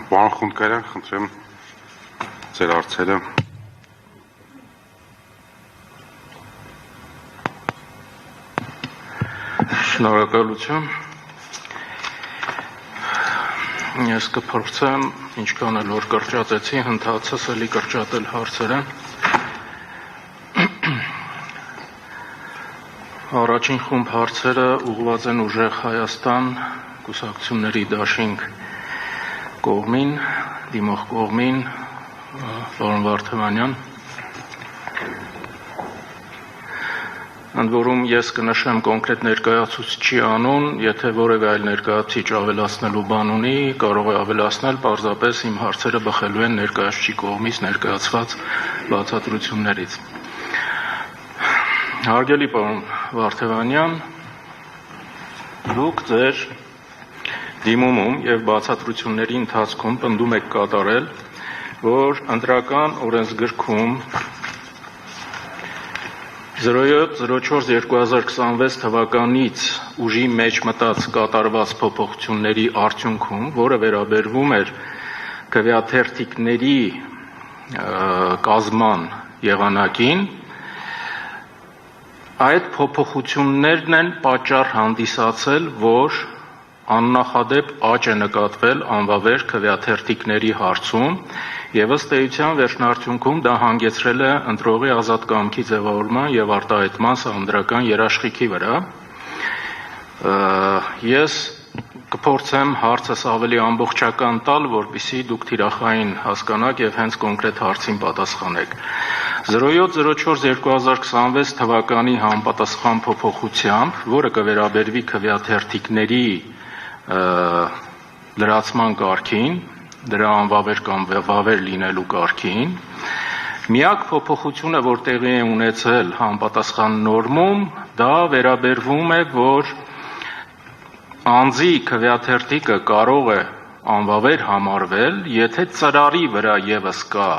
Պարոն Խունդկարյան, խնդրեմ ձեր հարցերը։ Շնորհակալություն։ Ես կփորձեմ, ինչքան էլ որ կրճատեցի, հնդածս էլի կրճատել հարցերը։ Առաջին խումբ հարցերը ուղղված են ուժեղ Հայաստան կուսակցությունների դաշինք կողմին, դիմող կողմին, պարոն Վարդանյան։ Ընդ որում ես կնշեմ կոնկրետ ներկայացուցիչի անուն, եթե որևէ այլ ներկայացուցիչ ավելացնելու բան ունի, կարող է ավելացնել, պարզապես իմ հարցերը բխելու են ներկայացուցիչի կողմից ներկայացված բացատրություններից։ Հարգելի պարոն Վարդանյան, դուք ձեր դիմումում եւ բացատրությունների ընթացքում պնդում եք կատարել, որ ընտրական օրենսգրքում 07-04-2026 թվականից ուժի մեջ մտած կատարված փոփոխությունների արդյունքում, որը վերաբերվում էր քվեաթերթիկների կազման եղանակին, այդ փոփոխություններն են պատճառ հանդիսացել, որ աննախադեպ աճ է նկատվել անվավեր քվեաթերթիկների հարցում եւ ըստ էության վերջնարդյունքում դա հանգեցրել է ընտրողի ազատ կամքի ձևավորման եւ արտահայտման սահմանադրական երաշխիքի վրա։ Ես կփորձեմ հարցս ավելի ամբողջական տալ, որպեսզի դուք թիրախային հասկանաք եւ հենց կոնկրետ հարցին պատասխանեք։ 07-04-2026 թվականի համապատասխան փոփոխությամբ, որը կվերաբերվի քվեաթերթիկների լրացման կարգին, դրա անվավեր կամ վավեր լինելու կարգին, միակ փոփոխությունը, որ տեղի է ունեցել համապատասխան նորմում, դա վերաբերվում է, որ անձի քվեաթերթիկը կարող է անվավեր համարվել, եթե ծրարի վրա եւս կա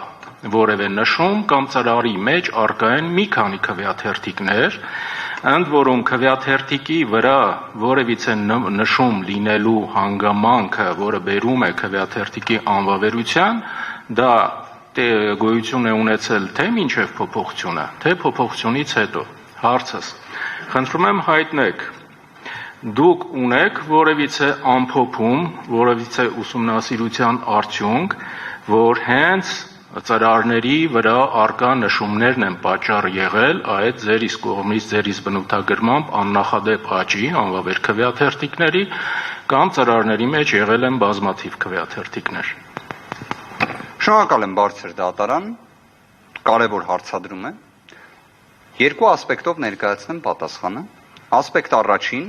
որևէ նշում կամ ծրարի մեջ առկա են մի քանի քվեաթերթիկներ, ընդ որում քվեաթերթիկի վրա որևիցե նշում լինելու հանգամանքը, որը բերում է քվեաթերթիկի անվավերության, դա գոյություն է ունեցել թե մինչև փոփոխությունը, թե փոփոխությունից հետո։ Հարցս. խնդրում եմ հայտնեք, դուք ունեք որևիցե ամփոփում, որևիցե ուսումնասիրության արդյունք, որ հենց ծրարների վրա առկա նշումներն են պատճառ եղել այդ ձեր իսկ կողմից ձեր իսկ բնութագրմամբ աննախադեպ աճի անվավեր քվեաթերթիկների կամ ծրարների մեջ եղել են բազմաթիվ քվեաթերթիկներ։ Շնորհակալ եմ բարձր դատարան, կարևոր հարցադրում է։ Երկու ասպեկտով ներկայացնեմ պատասխանը։ Ասպեկտ առաջին,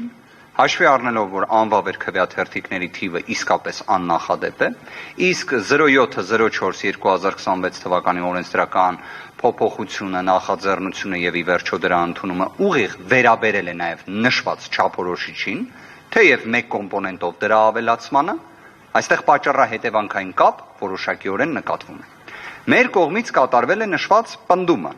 հաշվի առնելով, որ անվավեր քվեաթերթիկների թիվը իսկապես աննախադեպ է, իսկ 07-04-2026 թվականի օրենսդրական փոփոխությունը, նախաձեռնությունը եւ ի վերջո դրա ընդունումը ուղիղ վերաբերել է նաեւ նշված չափորոշիչին, թեև մեկ կոմպոնենտով դրա ավելացմանը, այստեղ պատճառահետևանքային կապ որոշակիորեն նկատվում է։ Մեր կողմից կատարվել է նշված պնդումը։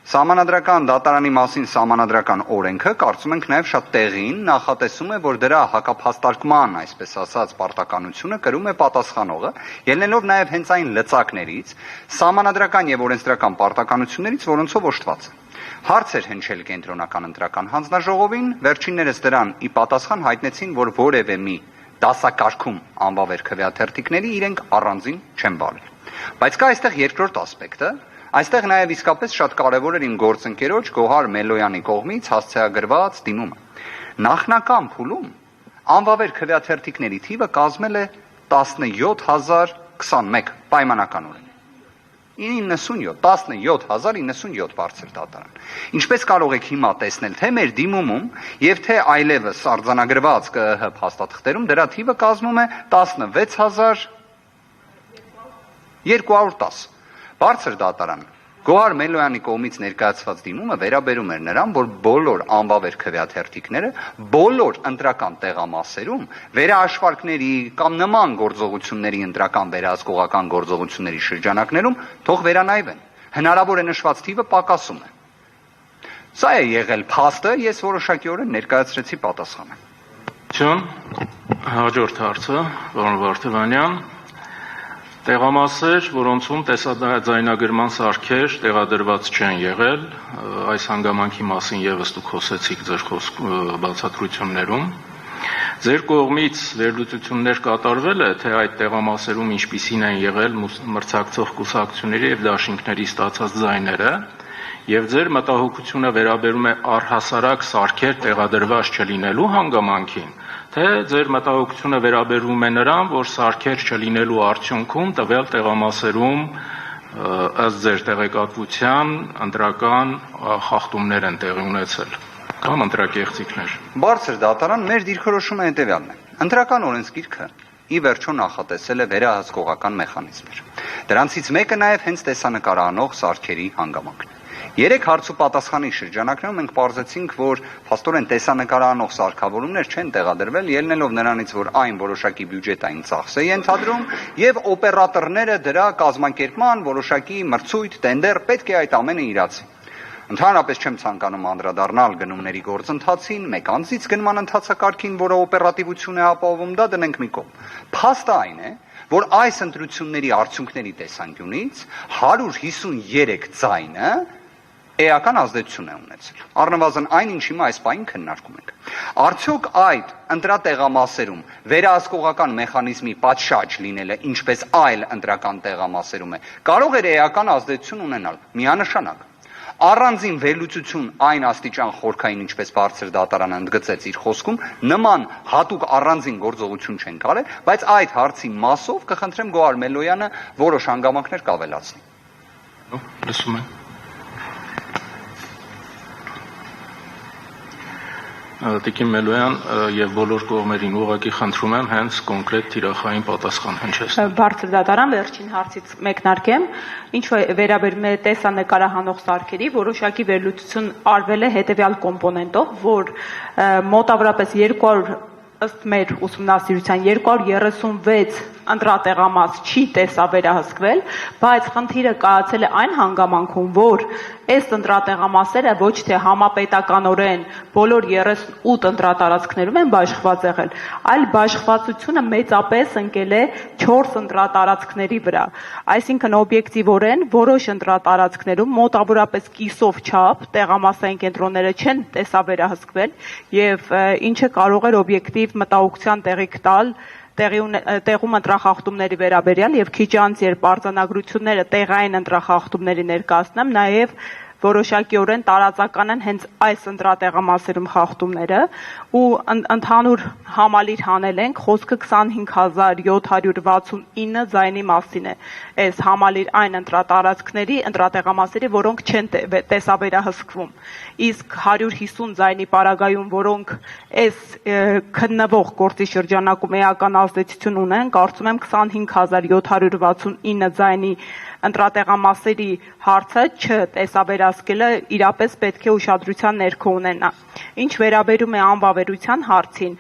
Սահմանադրական դատարանի մասին սահմանադրական օրենքը, կարծում ենք նաև շատ տեղին, նախատեսում է, որ դրա հակափաստարկման, այսպես ասած, պարտականությունը կրում է պատասխանողը, ելնելով նաև հենց այն լծակներից, սահմանադրական եւ օրենսդրական պարտականություններից, որոնցով օժտված է։ Հարց էր հնչել կենտրոնական ընտրական հանձնաժողովին, վերջիններս դրան ի պատասխան հայտնեցին, որ որևէ մի դասակարգում անվավեր քվեաթերթիկների իրենք առանձին չեն բարել։ Բայց կա այստեղ երկրորդ ասպեկտը, այստեղ նաև իսկապես շատ կարևոր էր իմ գործընկերոջ Գոհար Մելոյանի կողմից հասցեագրված դիմումը։ Նախնական փուլում անվավեր քվեաթերթիկների թիվը կազմել է 17021 պայմանականորեն։ 17097 բարձր դատարան։ Ինչպես կարող եք հիմա տեսնել, թե մեր դիմումում եւ թե այլևս արձանագրված ԿԸՀ փաստաթղթերում դրա թիվը կազմում է 16210։ Բարձր դատարան Գոհար Մելոյանի կողմից ներկայացված դիմումը վերաբերում էր նրան, որ բոլոր անվավեր քվեաթերթիկները բոլոր ընտրական տեղամասերում վերահաշվարկների կամ նման գործողությունների ընտրական վերահսկողական գործողությունների շրջանակներում թող վերանայվեն։ Հնարավոր է նշված թիվը պակասում է։ Սա է եղել փաստը, ես որոշակիորեն ներկայացրեցի պատասխանը։ Հաջորդ հարցը, պարոն Վարդանյան, Տեղամասեր, որոնցում տեսաձայնագրման սարքեր տեղադրված չեն եղել, այս հանգամանքի մասին եւս դուք խոսեցիք ձեր բացատրություններում։ Ձեր կողմից վերլուծություններ կատարվել է, թե այդ տեղամասերում ինչպիսին են եղել մրցակցող կուսակցությունների եւ դաշինքների ստացած ձայները, եւ ձեր մտահոգությունը վերաբերում է առհասարակ սարքեր տեղադրված չլինելու հանգամանքին, թե ձեր մտահոգությունը վերաբերում է նրան, որ սարքեր չլինելու արդյունքում տվյալ տեղամասերում ըստ ձեր տեղեկատվության ընտրական խախտումներ են տեղի ունեցել կամ ընտրակեղծիքներ։ Բարձր դատարան մեր դիրքորոշումը հետևյալն է. ընտրական օրենսգիրքը ի վերջո նախատեսել է վերահսկողական մեխանիզմներ։ Դրանցից մեկը նաև հենց տեսանկարահանող սարքերի հանգամանքն է։ 3 հարց ու պատասխանի շրջանակներում մենք պարզեցինք, որ փաստորեն տեսանկարահանող սարքավորումներ չեն տեղադրվել, ելնելով նրանից, որ այն որոշակի բյուջետային ծախս է ենթադրում, եւ օպերատորները դրա կազմակերպման որոշակի մրցույթ, տենդեր պետք է այդ ամենը իրացի։ Ընդհանրապես չեմ ցանկանում անդրադառնալ գնումների գործընթացին, մեկ անձից գնման ընթացակարգին, որը օպերատիվություն է ապահովում, դա դնենք մի կողմ։ Փաստը այն է, որ այս ընտրությունների արդյունքների տեսանկյունից 153 ձայնը էական ազդեցություն է ունեցել։ Առնվազն այն, ինչ հիմա այս պահին քննարկում ենք։ Արդյոք այդ ընտրատեղամասերում վերահսկողական մեխանիզմի պատշաճ լինելը, ինչպես այլ ընտրական տեղամասերում է, կարող էր էական ազդեցություն ունենալ, միանշանակ։ Առանձին վերլուծություն այն աստիճան խորքային, ինչպես բարձր դատարանը ընդգծեց իր խոսքում, նման հատուկ առանձին գործողություն չեն կարել, բայց այդ հարցի մասով կխնդրեմ Գոհար Մելոյանը որոշ հանգամանքներ կավելացնի։ Լսում եմ։ Տիկին Մելոյան եւ բոլոր կողմերին ուղղակի խնդրում եմ հենց կոնկրետ թիրախային պատասխան հնչեցնել։ Բարձր դատարան վերջին հարցից մեկնարկեմ, ինչ վերաբերում է տեսանկարահանող սարքերի, որոշակի վերլուծություն արվել է հետեւյալ կոմպոնենտով, որ մոտավորապես 200 ըստ մեր ուսումնասիրության 236 ընտրատեղամաս չի տեսավերահսկվել, բայց խնդիրը կայացել է այն հանգամանքում, որ այս ընտրատեղամասերը ոչ թե համապետականորեն բոլոր 38 ընտրատարածքներում են բաշխված եղել, այլ բաշխվածությունը մեծապես ընկել է 4 ընտրատարածքների վրա։ Այսինքն օբյեկտիվորեն որոշ ընտրատարածքներում մոտավորապես կիսով չափ տեղամասային կենտրոնները չեն տեսավերահսկվել եւ ինչը կարող էր օբյեկտիվ մտահոգության տեղիք տալ տեղում ընտրախախտումների վերաբերյալ եւ քիչ անց երբ արձանագրությունները տեղային ընտրախախտումների ներկայացնեմ, նաեւ որոշակիորեն տարածական են հենց այս ընտրատեղամասերում խախտումները ու ընդհանուր համալիր հանել ենք խոսքը 25769 ձայնի մասին է այս համալիր այն ընտրատարածքների ընտրատեղամասերի, որոնք չեն տեսավերահսկվում, իսկ 150 ձայնի պարագայում, որոնք այս քննվող գործի շրջանակում էական ազդեցություն ունեն, կարծում եմ 25769 ձայնի ընտրատեղամասերի հարցը չտեսավերահսկելը իրապես պետք է ուշադրության ներքո ունենա։ Ինչ վերաբերում է անվավերության հարցին,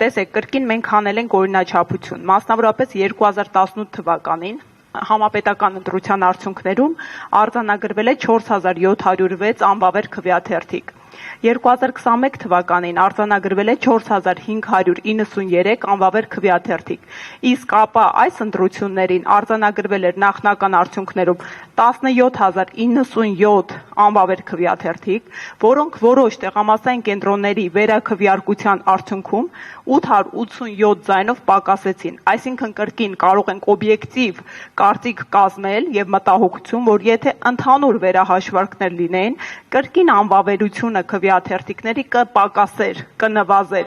տեսեք, կրկին մենք հանել ենք օրինաչափություն, մասնավորապես 2018 թվականին համապետական ընտրության արդյունքներում արձանագրվել է 4706 անվավեր քվեաթերթիկ։ 2021 թվականին արձանագրվել է 4593 անվավեր քվեաթերթիկ, իսկ ապա այս ընտրություններին արձանագրվել էր նախնական արդյունքներում 17097 անվավեր քվեաթերթիկ, որոնք որոշ տեղամասային կենտրոնների վերաքվեարկության արդյունքում 887 ձայնով պակասեցին, այսինքն կրկին կարող ենք օբյեկտիվ կարծիք կազմել եւ մտահոգություն, որ եթե ընդհանուր վերահաշվարկներ լինեին, կրկին անվավերությունը քվեաթերթիկների կպակասեր, կնվազեր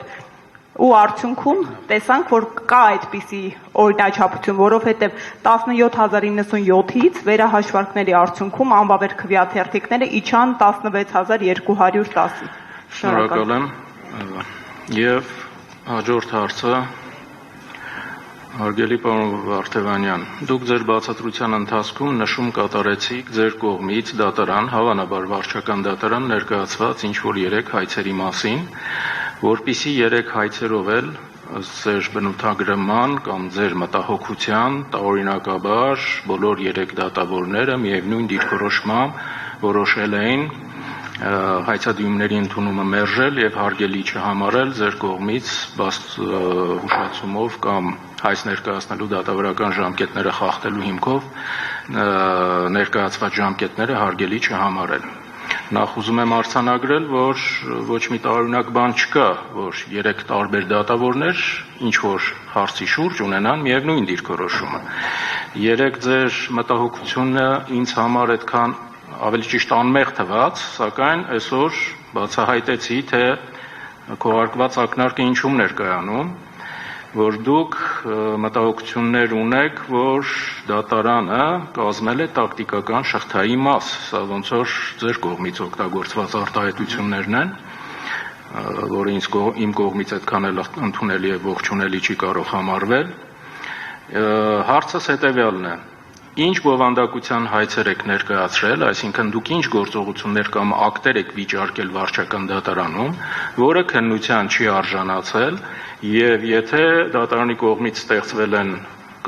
ու արդյունքում տեսանք, որ կա այդպիսի օրինաչափություն, որովհետև 17097-ից վերահաշվարկների արդյունքում անվավեր քվեաթերթիկները իջան 16210-ի։ Շնորհակալ եմ։ Եվ հաջորդ հարցը Հարգելի պարոն Վարդևանյան, դուք ձեր բացատրության ընթացքում նշում կատարեցիք ձեր կողմից դատարան, հավանաբար վարչական դատարան ներկայացված ինչ-որ 3 հայցերի մասին, որպիսի 3 հայցերով էլ ձեր բնութագրման կամ ձեր մտահոգության տարօրինակաբար բոլոր 3 դատավորները միևնույն դիրքորոշմամբ որոշել էին հայցադիմների ընդունումը մերժել եւ հարգելի չհամարել ձեր կողմից հուշացումով կամ հայց ներկայացնելու դատավարական ժամկետները խախտելու հիմքով ներկայացված ժամկետները հարգելի չհամարել։ Նախ ուզում եմ արձանագրել, որ ոչ մի տարօրինակ բան չկա, որ 3 տարբեր դատավորներ ինչ որ հարցի շուրջ ունենան միևնույն դիրքորոշումը։ 3 ձեր մտահոգությունը ինձ համար այդքան ավելի ճիշտ անմեղ թվաց, սակայն այսօր բացահայտեցի, թե քողարկված ակնարկը ինչում ներկայանում, որ դուք մտահոգություններ ունեք, որ դատարանը կազմել է տակտիկական շղթայի մաս, սա ոնց որ ձեր կողմից օգտագործված արտահայտություններն են, որը իմ կողմից այդքան էլ ընդունելի եւ ողջունելի չի կարող համարվել։ Հարցս հետեւյալն է. Ինչ բովանդակության հայցեր եք ներկայացրել, այսինքն դուք ինչ գործողություններ կամ ակտեր եք վիճարկել վարչական դատարանում, որը քննության չի արժանացել, եւ եթե դատարանի կողմից ստեղծվել են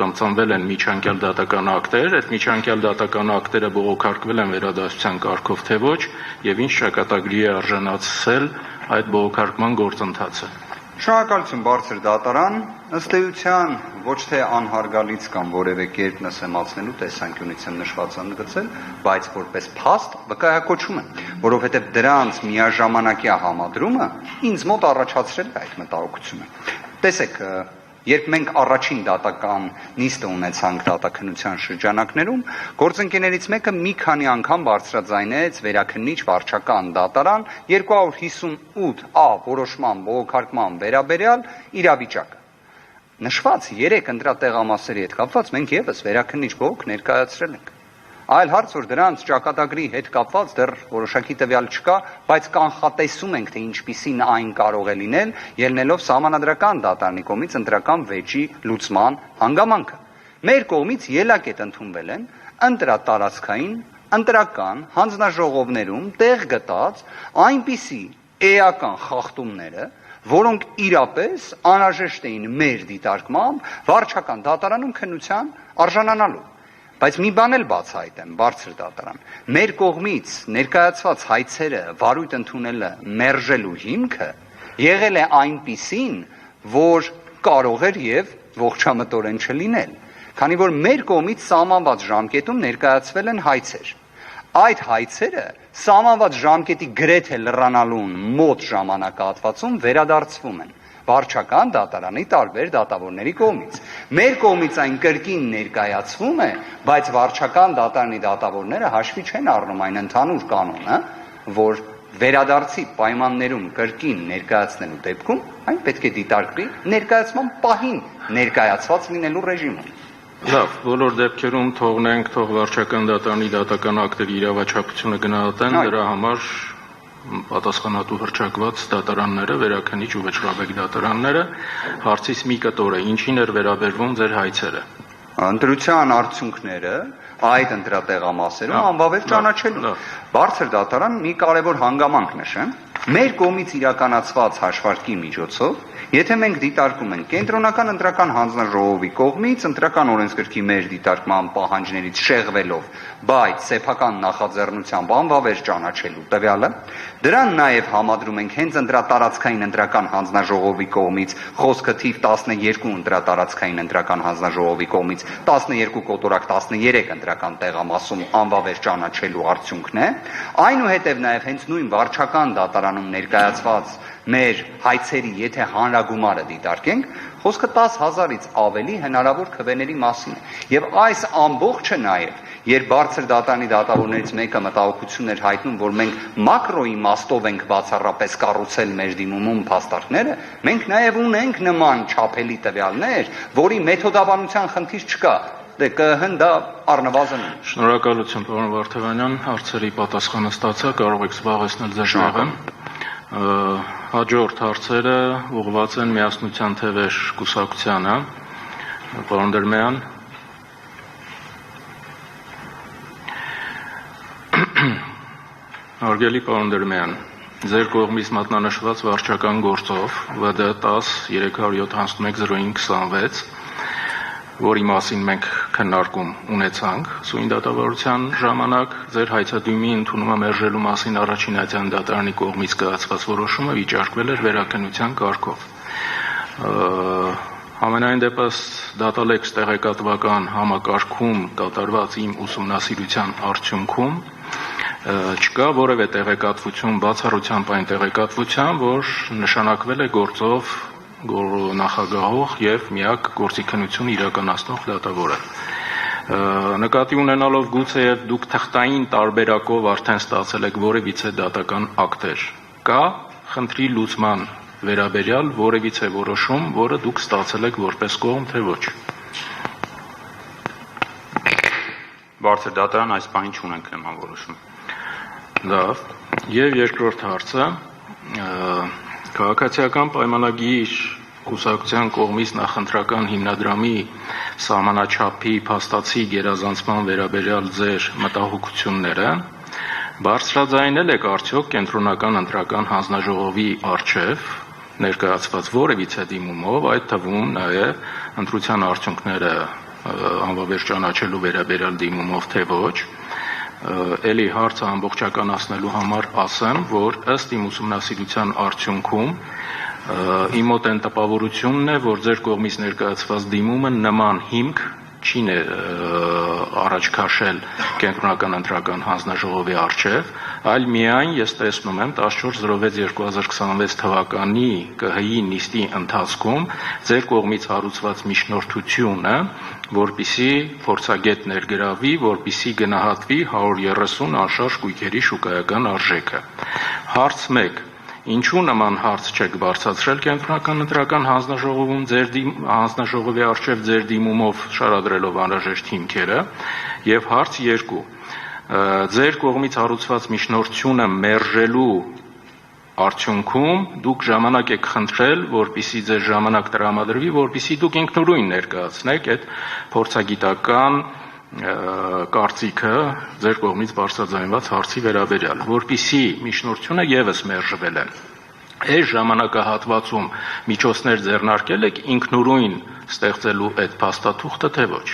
կամ ծնվել են միջանկյալ դատական ակտեր, այդ միջանկյալ դատական ակտերը բողոքարկվել են վերադասության կարգով թե ոչ, եւ ինչ ճակատագրի է արժանացել այդ բողոքարկման գործընթացը։ Շնորհակալություն բարձր դատարան, ըստ էության ոչ թե անհարգալից կամ որևէ կերպ նսեմացնելու տեսանկյունից եմ նշված ընդգծել, բայց որպես փաստ վկայակոչում եմ, որովհետև դրանց միաժամանակյա համադրումը ինձ մոտ առաջացրել է այդ մտահոգությունը։ Տեսեք, երբ մենք առաջին դատական նիստը ունեցանք դատաքննության շրջանակներում, գործընկերներից մեկը մի քանի անգամ բարձրաձայնեց վերաքննիչ վարչական դատարան 258-ա որոշման բողոքարկման վերաբերյալ իրավիճակը։ Նշված 3 ընտրատեղամասերի հետ կապված մենք եւս վերաքննիչ բողոք ներկայացրել ենք։ Այլ հարց, որ դրանց ճակատագրի հետ կապված դեռ որոշակի տվյալ չկա, բայց կանխատեսում ենք, թե ինչպիսին այն կարող է լինել, ելնելով սահմանադրական դատարանի կողմից ընտրական վեճի լուծման հանգամանքը։ Մեր կողմից ելակետ ընդունվել են ընտրատարածքային, ընտրական հանձնաժողովներում տեղ գտած այնպիսի էական խախտումները, որոնք իրապես անհրաժեշտ էին մեր դիտարկմամբ վարչական դատարանում քննության արժանանալու։ Բայց մի բան էլ բացահայտեմ, բարձր դատարան, մեր կողմից ներկայացված հայցերը վարույթ ընդունելը մերժելու հիմքը եղել է այնպիսին, որ կարող էր եւ ողջամտորեն չլինել, քանի որ մեր կողմից սահմանված ժամկետում ներկայացվել են հայցեր։ Այդ հայցերը սահմանված ժամկետի գրեթե լրանալուն մոտ ժամանակահատվածում վերադարձվում են վարչական դատարանի տարբեր դատավորների կողմից։ Մեր կողմից այն կրկին ներկայացվում է, բայց վարչական դատարանի դատավորները հաշվի չեն առնում այն ընդհանուր կանոնը, որ վերադարձի պայմաններում կրկին ներկայացնելու դեպքում այն պետք է դիտարկվի ներկայացման պահին ներկայացված լինելու ռեժիմում։ Լավ, բոլոր դեպքերում թողնենք, թող վարչական դատարանի դատական ակտերի իրավաչափությունը գնահատեն, դրա համար պատասխանատու հռչակված դատարանները, վերաքննիչ ու վճռաբեկ դատարանները, հարցից մի կտոր է, ինչին էր վերաբերվում ձեր հայցերը։ Ընտրության արդյունքները այդ ընտրատեղամասերում անվավեր ճանաչելու։ Բարձր դատարան մի կարևոր հանգամանք նշեմ, մեր կողմից իրականացված հաշվարկի միջոցով, եթե մենք դիտարկում ենք կենտրոնական ընտրական հանձնաժողովի կողմից ընտրական օրենսգրքի մեր դիտարկման պահանջներից շեղվելով, բայց սեփական նախաձեռնությամբ անվավեր ճանաչելու տվյալը, դրան նաև համադրում ենք հենց ընտրատարածքային ընտրական հանձնաժողովի կողմից խոսքը թիվ 12 ընտրատարածքային ընտրական հանձնաժողովի կողմից 12/13 ընտրական տեղամասում անվավեր ճանաչելու արդյունքն է, այնուհետև նաև հենց նույն վարչական դատարանում ներկայացված մեր հայցերի եթե հանրագումարը դիտարկենք, խոսքը 10,000-ից ավելի հնարավոր քվեների մասին է։ Եվ այս ամբողջը նաև, երբ բարձր դատարանի դատավորներից մեկը մտահոգություն էր հայտնում, որ մենք մակրո իմաստով ենք բացառապես կառուցել մեր դիմումում փաստարկները, մենք նաև ունենք նման չափելի տվյալներ, որի մեթոդաբանության խնդիր չկա։ Դե ԿՀ-ն դա առնվազն է։ Շնորհակալություն, պարոն Վարդևանյան, հարցերի պատասխանը ստացա, կարող եք զբաղեցնել ձեր տեղը։ Հաջորդ հարցերը ուղղված են Միասնության թևեր կուսակցությանը։ Պարոն Դերմեյան։ Հարգելի պարոն Դերմեյան, ձեր կողմից մատնանշված վարչական գործով ՎԴ 10-371-05-26, որի մասին մենք քննարկում ունեցանք սույն դատավարության ժամանակ, ձեր հայցադիմի ընդունումը մերժելու մասին առաջինատյան դատարանի կողմից կայացված որոշումը վիճարկվել էր վերաքննության կարգով։ Համենայն դեպս դատալեքս տեղեկատվական համակարգում կատարված իմ ուսումնասիրության արդյունքում չկա որևէ տեղեկատվություն, բացառությամբ այն տեղեկատվության, որ նշանակվել է գործով նախագահող եւ միակ գործիքնություն իրականացնող դատավորը։ Նկատի ունենալով գուցեև դուք թղթային տարբերակով արդեն ստացել եք որևիցե դատական ակտեր, կա խնդրի լուծման վերաբերյալ որևիցե որոշում, որը դուք ստացել եք որպես կողմ, թե ոչ։ Բարձր դատարան այս պահին չունենք նման որոշում։ Լավ, եւ երկրորդ հարցը քաղաքացիական պայմանագիր կուսակցության կողմից նախընտրական հիմնադրամի սահմանաչափի փաստացի գերազանցման վերաբերյալ ձեր մտահոգությունները բարձրաձայնել եք արդյոք կենտրոնական ընտրական հանձնաժողովի առջև ներկայացված որևիցե դիմումով, այդ թվում նաեւ ընտրության արդյունքները անվավեր ճանաչելու վերաբերյալ դիմումով, թե ոչ։ Էլի հարցը ամբողջականացնելու համար ասեմ, որ ըստ իմ ուսումնասիրության արդյունքում իմ մոտ այն տպավորությունն է, որ ձեր կողմից ներկայացված դիմումը նման հիմք չի առաջ քաշել կենտրոնական ընտրական հանձնաժողովի առջև, այլ միայն ես տեսնում եմ 14/06/2026 թվականի ԿՀ-ի նիստի ընթացքում ձեր կողմից հարուցված միջնորդությունը, որպիսի փորձագետ ներգրավի, որպիսի գնահատվի 130 անշարժ գույքերի շուկայական արժեքը։ Հարց 1. Ինչու նման հարց չեք բարձրացրել կենտրոնական ընտրական հանձնաժողովում հանձնաժողովի առջև ձեր դիմումով շարադրելով անհրաժեշտ հիմքերը, եւ հարց 2. Ձեր կողմից հարուցված միջնորդությունը մերժելու արդյունքում դուք ժամանակ եք խնդրել, որպիսի ձեր ժամանակ տրամադրվի, որպիսի դուք ինքնուրույն ներկայացնեք այդ փորձագիտական կարծիքը ձեր կողմից բարձրաձայնված հարցի վերաբերյալ, որպիսի միջնորդությունը եւս մերժվել է։ Այս ժամանակահատվածում միջոցներ ձեռնարկել եք ինքնուրույն ստեղծելու այդ փաստաթուղթը, թե ոչ։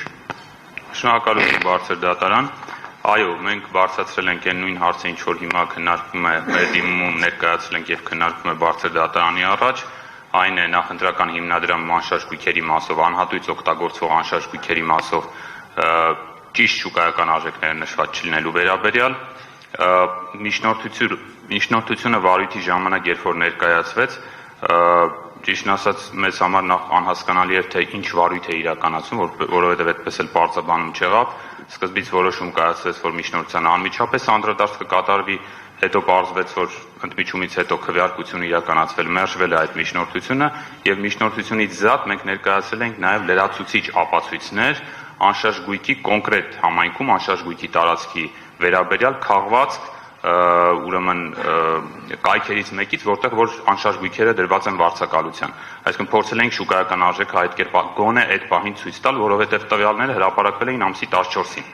Շնորհակալություն բարձր դատարան։ Այո, մենք բարձրացրել ենք այն նույն հարցը, ինչ որ հիմա քննարկվում է մեր դիմումում ներկայացրել ենք եւ քննարկվում է բարձր դատարանի առաջ, այն է նախընտրական հիմնադրամի անշարժ գույքերի մասով, անհատույց օգտագործվող անշարժ գույքերի մասով ճիշտ շուկայական արժեքները նշված չլինելու վերաբերյալ միջնորդությունը վարույթի ժամանակ երբ որ ներկայացվեց, ճիշտն ասած մեզ համար նախ անհասկանալի էր թե ինչ վարույթ է իրականացում, որովհետև այդպես էլ պարզաբանում չեղավ, սկզբից որոշում կայացվեց, որ միջնորդության անմիջապես անդրադարձ կկատարվի, հետո պարզվեց, որ ընդմիջումից հետո քվեարկություն իրականացվել, մերժվել է այդ միջնորդությունը եւ միջնորդությունից զատ մենք ներկայացրել ենք նաեւ լրացուցիչ ապացույցներ անշարժ գույքի կոնկրետ համայնքում անշարժ գույքի տարածքի վերաբերյալ քաղվածք ուրեմն կայքերից մեկից, որտեղ որ անշարժ գույքերը դրված են վարձակալության։ Այսինքն փորձել ենք շուկայական արժեքը այդ կերպ գոնե այդ պահին ցույց տալ, որովհետև տվյալները հրապարակվել էին ամսի 14-ին։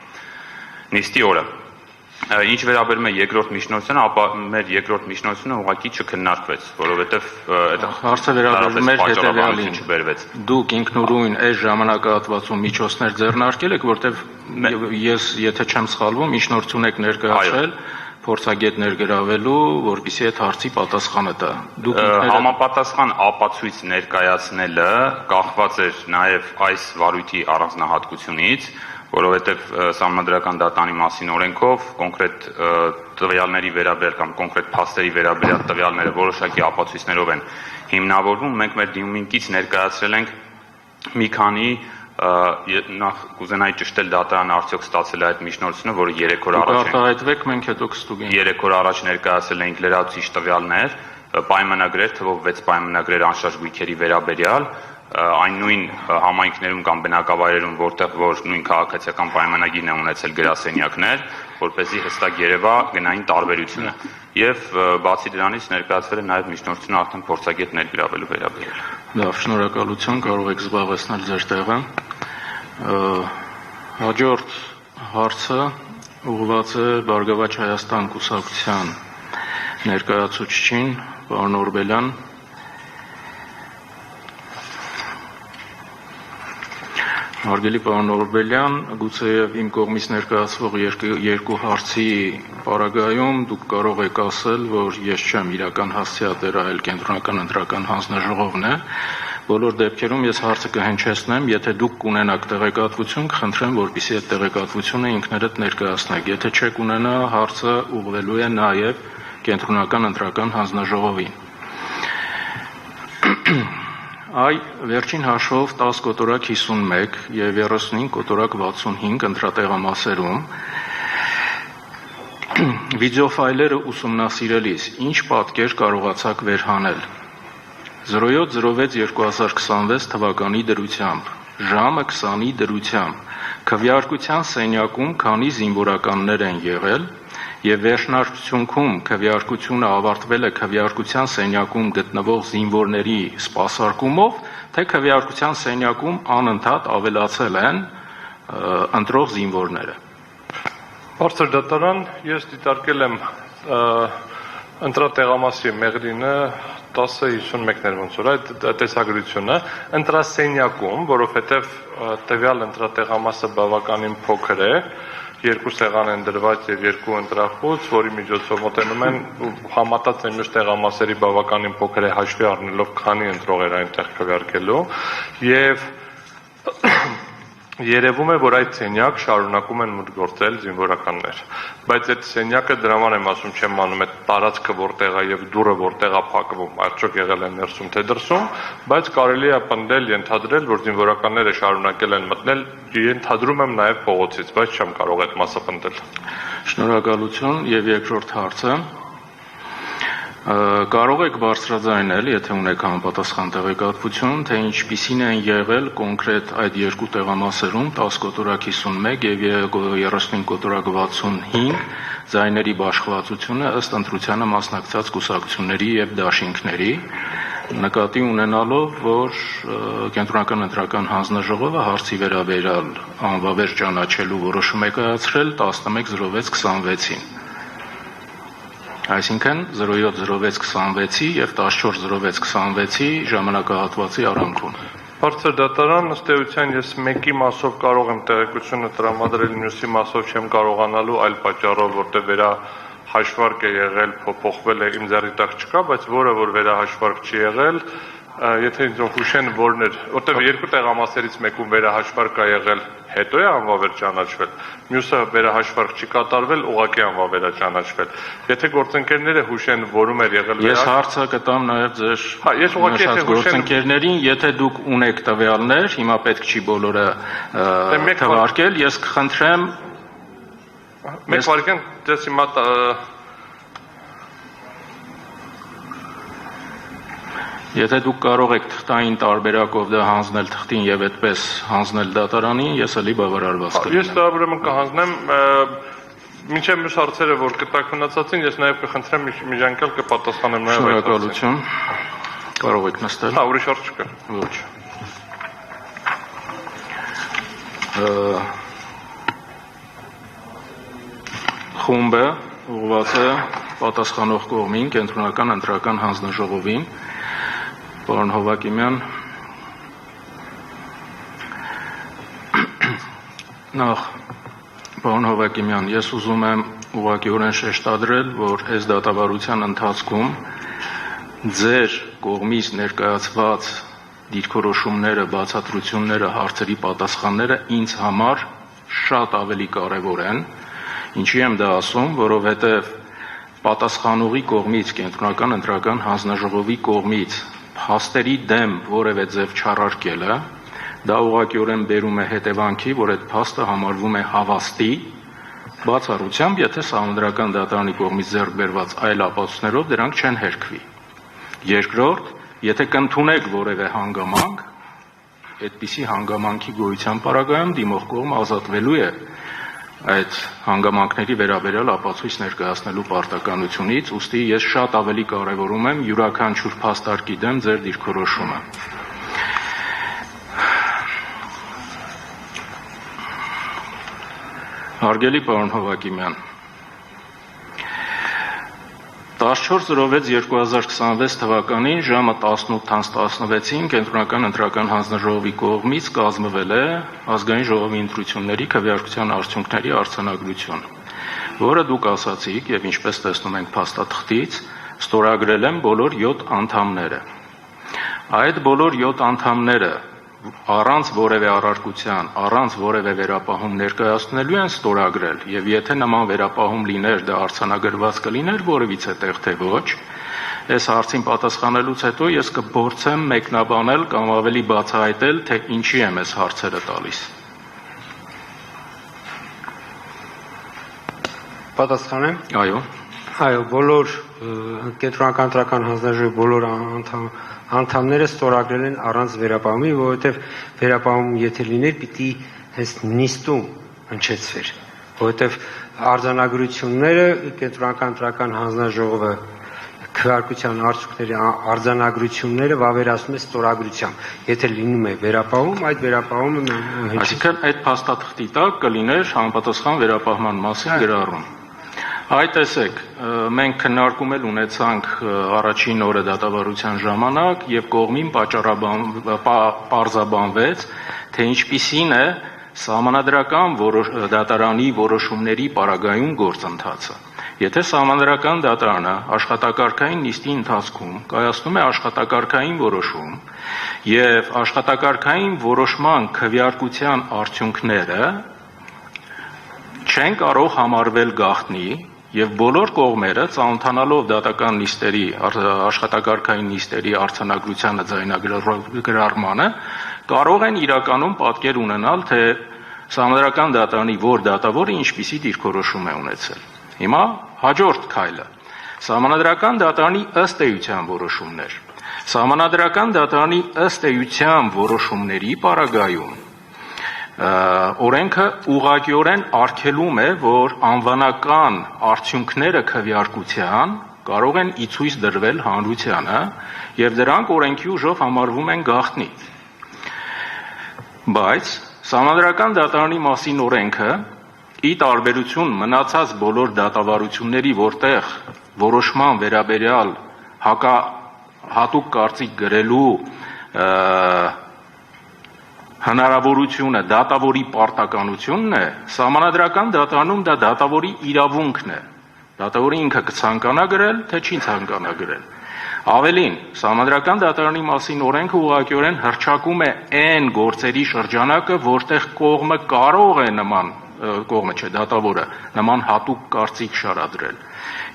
Նիստի օրը։ Ինչ վերաբերում է երկրորդ միջնորդությանը, ապա մեր երկրորդ միջնորդությունը ուղղակի չքննարկվեց, որովհետև հարցը վերաբերում էր հետևյալին։ Դուք ինքնուրույն այս ժամանակահատվածում միջոցներ ձեռնարկել եք, որովհետև ես, եթե չեմ սխալվում, միջնորդություն եք ներկայացրել փորձագետ ներգրավելու, որպեսզի այդ հարցի պատասխանը տա։ Դուք համապատասխան ապացույց ներկայացնելը կախված էր նաև այս վարույթի առանձնահատկությունից, որովհետև Սահմանադրական դատանի մասին օրենքով կոնկրետ տվյալների վերաբերյալ կամ կոնկրետ փաստերի վերաբերյալ տվյալները որոշակի ապացույցներով են հիմնավորվում։ Մենք մեր դիմումից ներկայացրել ենք մի քանի նախ կուզենայի ճշտել դատարանը արդյոք ստացել է այդ միջնորդությունը, որը 3 օր առաջ արտահայտվեք, մենք հետո կստուգենք։ 3 օր առաջ ներկայացրել էինք լրացուցիչ տվյալներ, պայմանագրեր, թվով 6 պայմանագրեր անշարժ գույքերի վերաբերյալ, այն նույն համայնքներում կամ բնակավայրերում, որտեղ որ նույն քաղաքացիական պայմանագիրն է ունեցել գրասենյակներ, որպեսզի հստակ երևա գնային տարբերությունը։ Եվ բացի դրանից ներկայացվել է նաև միջնորդությունը արդեն փորձագետ ներգրավելու վերաբերյալ։ Լավ, շնորհակալություն, կարող եք զբաղեցնել ձեր տեղը։ Հաջորդ հարցը ուղղված է Բարգավաճ Հայաստան կուսակցության ներկայացուցչին, պարոն Օրբելյան։ Հարգելի պարոն Օրբելյան, գուցեև իմ կողմից ներկայացվող երկու հարցի պարագայում դուք կարող եք ասել, որ ես չեմ իրական հասցեատերը, այլ կենտրոնական ընտրական հանձնաժողովն է, Բոլոր դեպքերում ես հարցը կհնչեցնեմ, եթե դուք կունենաք տեղեկատվություն, կխնդրեմ, որպեսզի այդ տեղեկատվությունը ինքներդ ներկայացնեք։ Եթե չեք ունենա, հարցը ուղղվելու է նաև Կենտրոնական ընտրական հանձնաժողովին։ Այ վերջին հաշվով 10 կոտորակ 51 եւ 35 կոտորակ 65 ընտրատեղամասերում վիդեոֆայլերը ուսումնասիրելիս ինչ պատկեր կարողացաք վերհանել։ 0706-2026 թվականի դրությամբ, ժամը 20-ի դրությամբ, քվեարկության սենյակում քանի զինվորականներ են եղել եւ վերջնարդյունքում քվեարկությունը ավարտվել է քվեարկության սենյակում գտնվող զինվորների սպասարկումով, թե քվեարկության սենյակում անընդհատ ավելացել են ընտրող զինվորները։ Բարձր դատարան, ես դիտարկել եմ ընտրատեղամասի մեղրինը 10:51-ներ ոնց որ այդ տեսագրությունը ընտրասենյակում, որովհետև տվյալ ընտրատեղամասը բավականին փոքր է, երկու սեղան են դրված եւ երկու ընտրախոց, որի միջոցով մոտենում են համատած են մյուս տեղամասերի բավականին փոքր է հաշվի առնելով քանի ընտրող էր այնտեղ քվեարկելու եւ երևում է, որ այդ սենյակ շարունակում են մուտք գործել զինվորականներ, բայց այդ սենյակը դրա համար եմ ասում, չեմ անում այդ տարածքը որտեղ է եւ դուռը որտեղ է փակվում, արդյոք եղել են ներսում թե դրսում, բայց կարելի է պնդել, ենթադրել, որ զինվորականները շարունակել են մտնել, ենթադրում եմ նաեւ փողոցից, բայց չեմ կարող այդ մասը պնդել։ Շնորհակալություն եւ երկրորդ հարցը կարող եք բարձրաձայնել, եթե ունեք համապատասխան տեղեկատվություն, թե ինչպիսին են եղել կոնկրետ այդ երկու տեղամասերում 10 կոտորակ 51 եւ 35 կոտորակ 65 ձայների բաշխվածությունը ըստ ընտրությանը մասնակցած կուսակցությունների եւ դաշինքների, նկատի ունենալով, որ Կենտրոնական ընտրական հանձնաժողովը հարցի վերաբերյալ անվավեր ճանաչելու որոշում է կայացրել 11:06:26-ին։ Այսինքն 07:06:26-ի եւ 14:06:26-ի ժամանակահատվածի արանքում։ Բարձր դատարան, ըստ էության ես մեկի մասով կարող եմ տեղեկությունը տրամադրել, մյուսի մասով չեմ կարողանալու այլ պատճառով, որտեղ վերահաշվարկ է եղել, փոփոխվել է, իմ ձեռի տակ չկա, բայց որը որ վերահաշվարկ չի եղել, եթե ինձ հուշեն որն էր, որտեղ երկու տեղամասերից մեկում վերահաշվարկ է եղել, հետո է անվավեր ճանաչվել, մյուսը վերահաշվարկ չի կատարվել, ուղղակի անվավեր է ճանաչվել։ Եթե գործընկերները հուշեն որում էր եղել Ես հարցը կտամ նաև ձեր գործընկերներին, եթե դուք ունեք տվյալներ, հիմա պետք չի բոլորը թվարկել, ես կխնդրեմ մեկ վարքան դες հիմա Եթե դուք կարող եք թղթային տարբերակով դա հանձնել թղթին եւ այդպես հանձնել դատարանին, ես էլի բավարարված կլինեմ։ Ես դա ուրեմն կհանձնեմ, մինչև մյուս հարցերը, որ կտակ մնացածին, ես նաեւ կխնդրեմ միջանկյալ կպատասխանեմ նաեւ այդ հարցին։ Շնորհակալություն։ Կարող եք նստել։ Հա, ուրիշ հարց չկա։ Ոչ։ Խումբը ուղղված է պատասխանող կողմին, Կենտրոնական ընտրական հանձնաժողովին, Պարոն Հովակիմյան, նախ, Պարոն Հովակիմյան, ես ուզում եմ ուղղակիորեն շեշտադրել, որ այս դատավարության ընթացքում ձեր կողմից ներկայացված դիրքորոշումները, բացատրությունները, հարցերի պատասխանները ինձ համար շատ ավելի կարևոր են, ինչի եմ դա ասում, որովհետև պատասխանողի կողմից, Կենտրոնական ընտրական հանձնաժողովի կողմից փաստերի դեմ որևէ ձև չառարկելը, դա ուղղակիորեն բերում է հետևանքի, որ այդ փաստը համարվում է հավաստի, բացառությամբ, եթե Սահմանադրական դատարանի կողմից ձեռք բերված այլ ապացույցներով դրանք չեն հերքվի։ Երկրորդ, եթե կընդունեք որևէ հանգամանք, այդպիսի հանգամանքի գոյության պարագայում դիմող կողմը ազատվելու է այդ հանգամանքների վերաբերյալ ապացույց ներկայացնելու պարտականությունից, ուստի ես շատ ավելի կարևորում եմ յուրաքանչյուր փաստարկի դեմ ձեր դիրքորոշումը։ Հարգելի պարոն Հովակիմյան, 14.06.2026 թվականին ժամը 18:16-ին Կենտրոնական ընտրական հանձնաժողովի կողմից կազմվել է ազգային ժողովի ընտրությունների քվեարկության արդյունքների արձանագրություն, որը դուք ասացիք եւ ինչպես տեսնում ենք փաստաթղթից, ստորագրել են բոլոր 7 անդամները։ Այդ բոլոր 7 անդամները առանց որևէ առարկության, առանց որևէ վերապահում ներկայացնելու են ստորագրել, եւ եթե նման վերապահում լիներ, դա արձանագրված կլիներ որևիցե տեղ թե ոչ, այս հարցին պատասխանելուց հետո ես կփորձեմ մեկնաբանել կամ ավելի բացահայտել, թե ինչի եմ այս հարցերը տալիս։ Պատասխանեմ։ Այո, բոլոր կենտրոնական ընտրական հանձնաժողովի բոլոր անդամները ստորագրել են առանց վերապահումի, որովհետև վերապահում եթե լիներ, պիտի հենց նիստում հնչեցվեր, որովհետև արձանագրությունները կենտրոնական ընտրական հանձնաժողովը քվեարկության արդյունքների արձանագրությունները վավերացնում է ստորագրությամբ։ Եթե լինում է վերապահում, այդ վերապահումը այսինքն այդ փաստաթղթի տակ կլիներ համապատասխան վերապահման մասին գրառում։ Այ տեսեք, մենք քննարկում ունեցանք առաջին օրը դատավարության ժամանակ եւ կողմին պարզաբանվեց, թե ինչպիսին է սահմանադրական դատարանի որոշումների պարագայում գործընթացը։ Եթե սահմանադրական դատարանը աշխատակարգային նիստի ընթացքում կայացնում է աշխատակարգային որոշում եւ աշխատակարգային որոշման քվեարկության արդյունքները չեն կարող համարվել գաղտնի եւ բոլոր կողմերը ծանոթանալով դատական նիստերի աշխատակարգային նիստերի արձանագրությանը ձայնագրարմանը կարող են իրականում պատկեր ունենալ, թե սահմանադրական դատարանի որ դատավորը ինչպիսի դիրքորոշում է ունեցել։ Հիմա հաջորդ քայլը սահմանադրական դատարանի ըստ էության որոշումներ։ Սահմանադրական դատարանի ըստ էության որոշումների պարագայում օրենքը ուղղակիորեն արգելում է, որ անվանական արդյունքները քվեարկության կարող են ի ցույց դրվել հանրությանը եւ դրանք օրենքի ուժով համարվում են գաղտնի։ Բայց սահմանադրական դատարանի մասին օրենքը ի տարբերություն մնացած բոլոր դատավարությունների, որտեղ որոշման վերաբերյալ հատուկ կարծիք գրելու հնարավորությունը դատավորի պարտականությունն է, սահմանադրական դատարանում դա դատավորի իրավունքն է։ Դատավորը ինքը կցանկանա գրել, թե չի ցանկանա գրել։ Ավելին, սահմանադրական դատարանի մասին օրենքը ուղղակիորեն հռչակում է այն գործերի շրջանակը, որտեղ կողմը կարող է դատավորը նման հատուկ կարծիք շարադրել։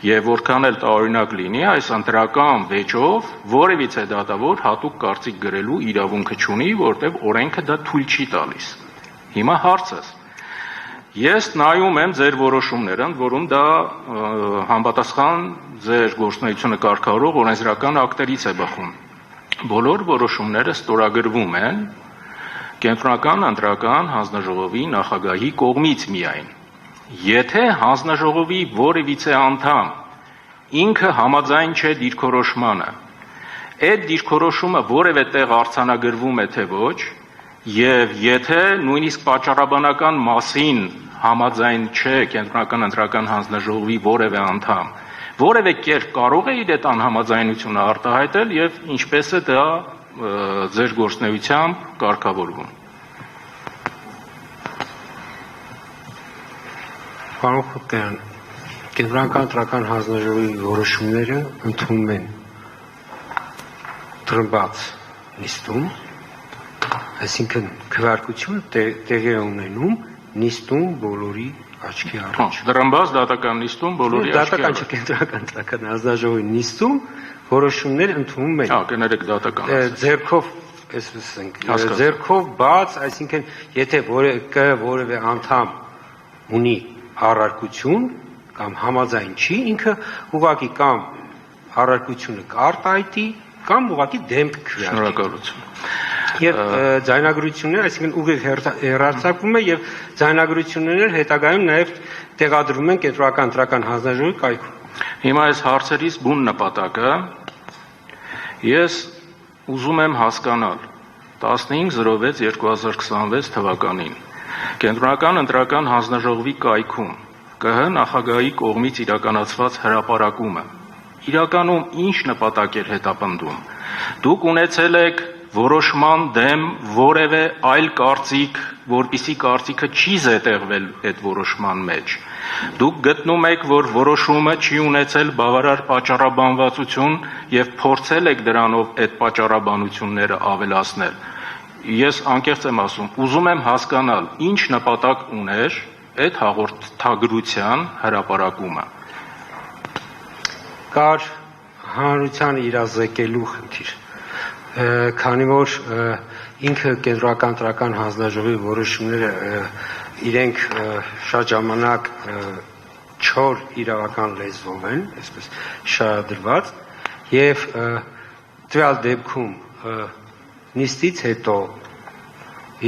Եվ որքան էլ տարօրինակ լինի, այս ընտրական վեճով որևիցե դատավոր հատուկ կարծիք գրելու իրավունքը չունի, որտեղ օրենքը դա թույլ չի տալիս։ Հիմա հարցս. ես նայում եմ ձեր որոշումները, ընդ որում դա համապատասխան ձեր գործունեությունը կարգավորող օրենսդրական ակտերից է բխում։ Բոլոր որոշումները ստորագրվում են կենտրոնական ընտրական հանձնաժողովի նախագահի կողմից միայն։ Եթե հանձնաժողովի որևիցե անդամ ինքը համաձայն չէ դիրքորոշմանը, այդ դիրքորոշումը որևէ տեղ արձանագրվում է թե ոչ, եւ եթե նույնիսկ պատճառաբանական մասին համաձայն չէ կենտրոնական ընտրական հանձնաժողովի որևէ անդամ, որևէ կերպ կարող է իր այդ անհամաձայնությունը արտահայտել եւ ինչպես է դա ձեր գործունեությամբ կարգավորվում։ Պարոն Խոքյան, կենտրոնական ընտրական հանձնաժողովի որոշումները ընդունում են տրմբած նիստում, այսինքն քվեարկությունը տեղի է ունենում նիստում բոլորի աչքի առաջ։ Տրմբած դատական նիստում բոլորի աչքի առաջ։ Դատական կենտրոնական ընտրական հանձնաժողովի նիստում որոշումներ ընդունում են։ Կներեք դատական։ Ձեռքով, այսպես ասենք, ձեռքով բաց, այսինքն եթե որևէ անդամ ունի առարկություն կամ համաձայն չի, ինքը ուղղակի կամ առարկությունը կարտահայտի կամ ուղղակի դեմ կքվեարկի։ Շնորհակալություն։ Եվ ձայնագրությունները, այսինքն ուղիղ հեռարձակվում է եւ ձայնագրությունները հետագայում նաեւ տեղադրվում են կենտրոնական ընտրական հանձնաժողովի կայքում։ Հիմա այս հարցերից բուն նպատակը ես ուզում եմ հասկանալ 15/06/2026 թվականին կենտրոնական ընտրական հանձնաժողովի կայքում ԿՀ նախագահի կողմից իրականացված հրապարակումը իրականում ինչ նպատակ էր հետապնդում։ Դուք ունեցել եք որոշման դեմ որևէ այլ կարծիք, որպիսի կարծիքը չի զետեղվել այդ որոշման մեջ։ Դուք գտնում եք, որ որոշումը չի ունեցել բավարար պատճառաբանվածություն եւ փորձել եք դրանով այդ պատճառաբանությունները ավելացնել։ Ես անկեղծ եմ ասում, ուզում եմ հասկանալ, ինչ նպատակ ուներ այդ հաղորդագրության հրապարակումը։ Կար հանրության իրազեկելու խնդիր, քանի որ ինքը կենտրոնական տրական հանձնաժողովի որոշումները իրենք շատ ժամանակ չոր իրավական լեզվով են, այսպես շարադրված, եւ տվյալ դեպքում նիստից հետո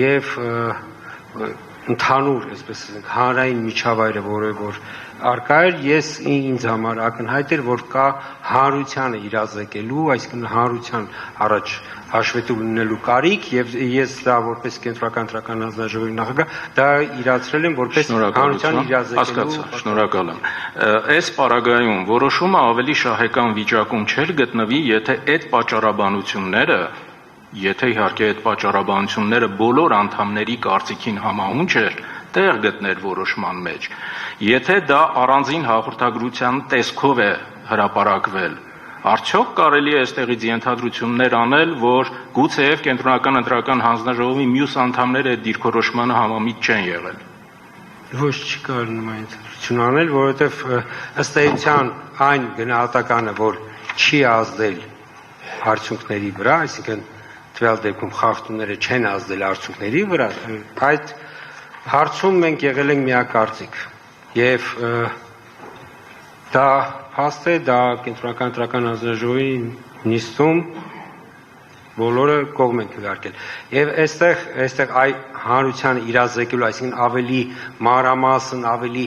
եւ ընդհանուր, այսպես ասենք, հանրային միջավայրը, որ արկա էր, ինձ համար ակնհայտ էր, որ կա հանրությանը իրազեկելու, այսինքն հանրության առաջ հաշվետու լինելու կարիք, եւ ես դա որպես կենտրոնական տրական հանձնաժողովի նախագահ դա իրացրել եմ որպես հանրության իրազեկելու։ Շնորհակալ եմ։ Այս պարագայում որոշումը ավելի շահեկան վիճակում չէր գտնվի, եթե այդ պատճառաբանությունները, եթե իհարկե այդ պատճառաբանությունները բոլոր անդամների կարծիքին համահունչ էր, տեղ գտներ որոշման մեջ։ Եթե դա առանձին հաղորդագրության տեսքով է հրապարակվել, արդյոք կարելի է այստեղից ենթադրություններ անել, որ գուցեև կենտրոնական ընտրական հանձնաժողովի մյուս անդամները այդ դիրքորոշմանը համամիտ չեն եղել։ Ոչ, չի կարելի նման ենթադրություն անել, որովհետև ըստ էության այն գնահատականը, որ չի ազդել արդյունքների վրա, այսինքն տվյալ դեպքում խախտումները չեն ազդել արդյունքների վրա, այդ հարցում մենք եղել ենք միակարծիք եւ դա փաստ է, դա կենտրոնական տրական հանձնաժողովի նիստում բոլորը կողմ են քվեարկել եւ այստեղ այ հանրության իրազեկելու, այսինքն ավելի մանրամասն, ավելի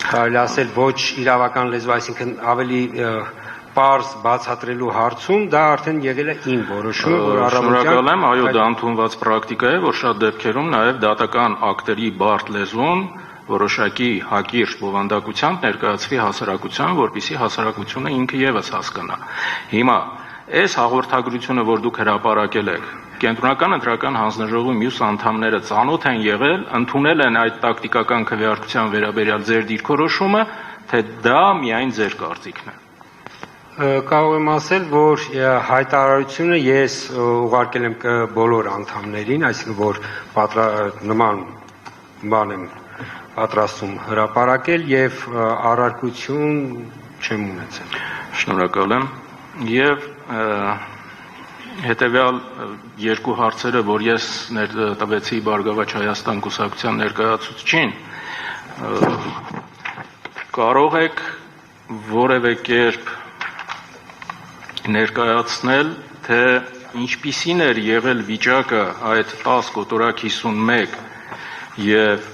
կարելի ասել ոչ իրավական լեզվով, այսինքն ավելի պարզ բացատրելու հարցում դա արդեն եղել է իմ որոշումը, որ Շնորհակալ եմ, այո, դա ընդունված պրակտիկա է, որ շատ դեպքերում նաև դատական ակտերի բարդ լեզուն որոշակի հակիրճ բովանդակությամբ ներկայացվի հասարակության, որպեսզի հասարակությունը ինքը եւս հասկանա։ Հիմա այս հաղորդագրությունը, որ դուք հրապարակել եք, կենտրոնական ընտրական հանձնաժողովի մյուս անդամները ծանոթ են եղել, ընդունել են այդ տակտիկական քվեարկության վերաբերյալ ձեր դիրքորոշումը, թե դա միայն ձեր կարծիքն է։ Կարող եմ ասել, որ հայտարարությունը ես ուղարկել եմ բոլոր անդամներին, այսինքն որ նման բան եմ պատրաստում հրապարակել եւ առարկություն չեմ ունեցել։ Շնորհակալ եմ եւ հետեւյալ երկու հարցերը, որ ես տվեցի Բարգավաճ Հայաստան կուսակցության ներկայացուցչին, կարող եք որևէ կերպ ներկայացնել, թե ինչպիսին էր եղել վիճակը այդ 10 կոտորակ 51 եւ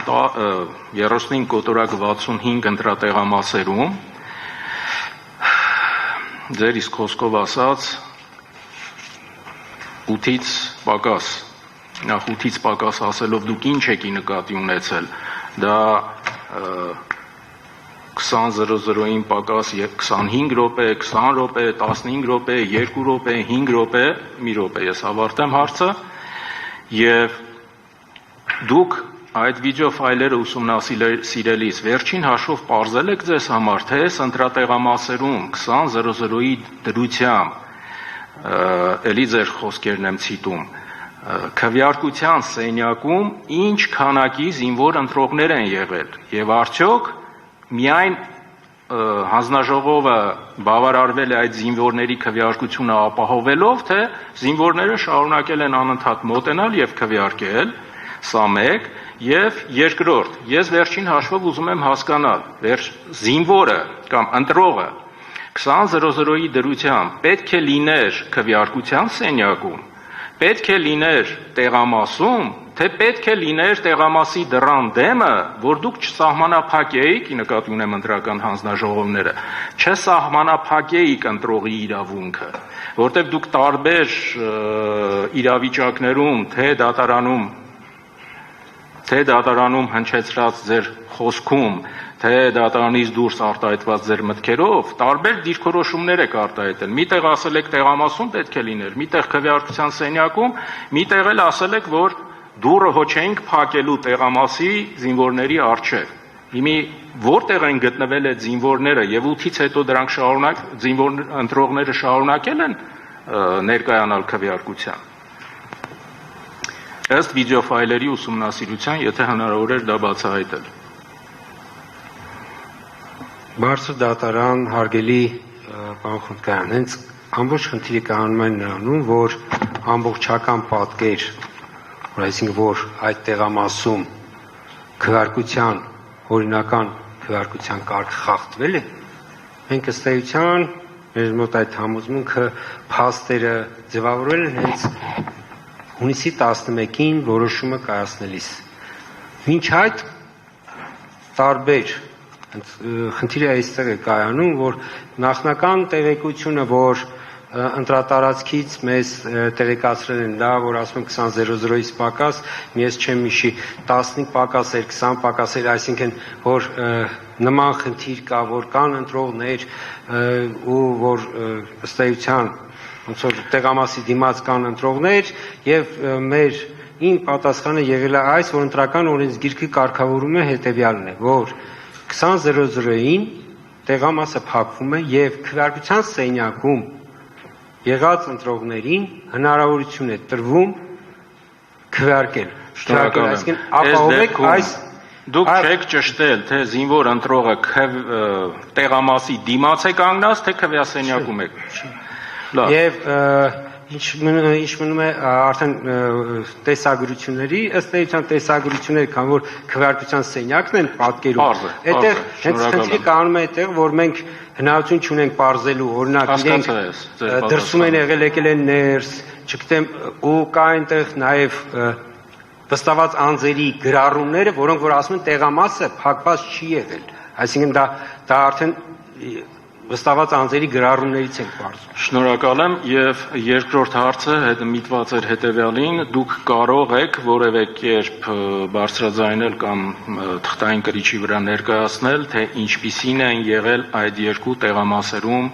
35 կոտորակ 65 ընտրատեղամասերում, ձեր իսկ խոսքով ասած 8-ից պակաս, նախ 8-ից պակաս ասելով դուք ինչ եք նկատի ունեցել, դա 20:00-ին պակաս 25 րոպե, 20 րոպե, 15 րոպե, 2 րոպե, 5 րոպե, մի րոպե ես ավարտեմ հարցը, եւ դուք այդ վիդեո ֆայլերը ուսումնասիրելիս վերջին հաշվով պարզել եք ձեզ համար, թե այս ընտրատեղամասերում 20:00-ի դրությամբ, էլի ձեր խոսքերն եմ ցիտում, քվեարկության սենյակում ինչ քանակի զինվոր ընտրողներ են եղել եւ արդյոք միայն հանձնաժողովը բավարարվել է այդ զինվորների քվեարկությունը ապահովելով, թե զինվորները շարունակել են անընդհատ մոտենալ եւ քվեարկել, սա մեկ, եւ երկրորդ, ես վերջին հաշվով ուզում եմ հասկանալ, զինվորը կամ ընտրողը 20:00-ի դրությամբ պետք է լիներ քվեարկության սենյակում, պետք է լիներ տեղամասում, թե պետք է լիներ տեղամասի դռան դեմը, որ դուք չսահմանափակեիք, նկատի ունեմ ընտրական հանձնաժողովները, չսահմանափակեիք ընտրողի իրավունքը, որտեղ դուք տարբեր իրավիճակներում, թե դատարանում հնչեցրած ձեր խոսքում, թե դատարանից դուրս արտահայտված ձեր մտքերով, տարբեր դիրքորոշումներ եք արտահայտել։ Միտեղ ասել եք տեղամասում պետք է լիներ, միտեղ քվեարկության սենյակում, միտեղ էլ ասել եք, որ դուրը հո չենք փակելու տեղամասի զինվորների առջև։ Հիմի որտեղ են գտնվել այդ զինվորները եւ 8-ից հետո դրանք զինվոր ընտրողները շարունակել են ներկայանալ քվեարկության։ Ըստ վիդեոֆայլերի ուսումնասիրության, եթե հնարավոր էր դա բացահայտել։ Բարձր դատարան, հարգելի պարոն Խուտկայան, հենց ամբողջ խնդիրը կանում է նրանում, որ ամբողջական պատկեր, այսինքն որ այդ տեղամասում քվեարկության օրինական քվեարկության կարգ խախտվել է, մենք ըստ էության մեր մոտ այդ համոզմունքը փաստերը ձևավորել են հենց հունիսի 11-ին որոշումը կայացնելիս։ Մինչ այդ տարբեր խնդիրը այստեղ է կայանում, որ նախնական տեղեկությունը, որ ընտրատարածքից մեզ տեղեկացրել են դա, որ ասում են 20:00-ից պակաս, ես չեմ հիշի 15 պակաս էր, 20 պակաս էր, այսինքն որ նման խնդիր կա, որ կան ընտրողներ ու որ ըստ էության ոնց որ տեղամասի դիմաց կան ընտրողներ եւ մեր իմ պատասխանը եղել է այս, որ ընտրական օրենսգիրքը կարգավորում է հետեւյալն է, որ 20:00-ին տեղամասը փակվում է եւ քվեարկության սենյակում եղած ընտրողներին հնարավորություն է տրվում քվեարկել։ Շնորհակալ եմ։ Ապահովեք այս դուք չեք ճշտել, թե զինվոր ընտրողը տեղամասի դիմաց է կանգնած, թե քվեասենյակում է։ Եվ ինչ մնում է արդեն տեսագրությունների, ըստ էության տեսագրությունները, քան որ քվեարկության սենյակն են պատկերում։ Այդտեղ հենց խնդիրը կանում է այդտեղ, որ մենք հնարավորություն չունենք բարձելու, օրինակ իրենք դրսում են եկել են ներս, չգիտեմ, ու կա այնտեղ նաև վստահված անձերի գրառումները, որոնք որ ասում են տեղամասը փակված չի եղել։ Այսինքն դա արդեն վստահված անձերի գրառումներից ենք բարձր։ Շնորհակալ եմ եւ երկրորդ հարցը միտված էր հետեւյալին, դուք կարող եք որևէ կերպ բարձրաձայնել կամ թղթային կրիչի վրա ներկայացնել, թե ինչպիսին են եղել այդ երկու տեղամասերում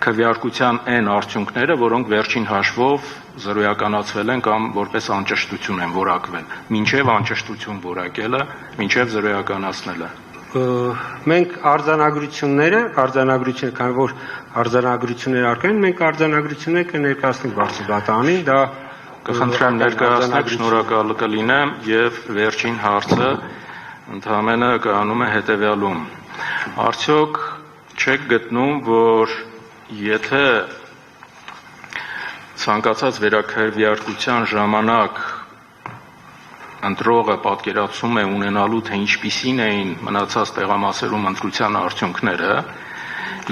քվեարկության այն արդյունքները, որոնք վերջին հաշվով զրոյականացվել են կամ որպես անճշտություն են որակվել, մինչև անճշտություն որակելը, մինչև զրոյականացնելը։ Մենք արձանագրությունները, քանի որ արձանագրություններ արկա են, մենք արձանագրությունները կներկայացնենք բարձր դատարանին, դա կխնդրեմ ներկայացնեք, շնորհակալ կլինեմ եւ վերջին հարցը ընդհանրապես կանում է հետեւյալում. Արդյոք չեք գտնում, որ եթե ցանկացած վերաքվեարկության ժամանակ ընտրողը պատկերացում է ունենալու, թե ինչպիսին էին մնացած տեղամասերում ընտրության արդյունքները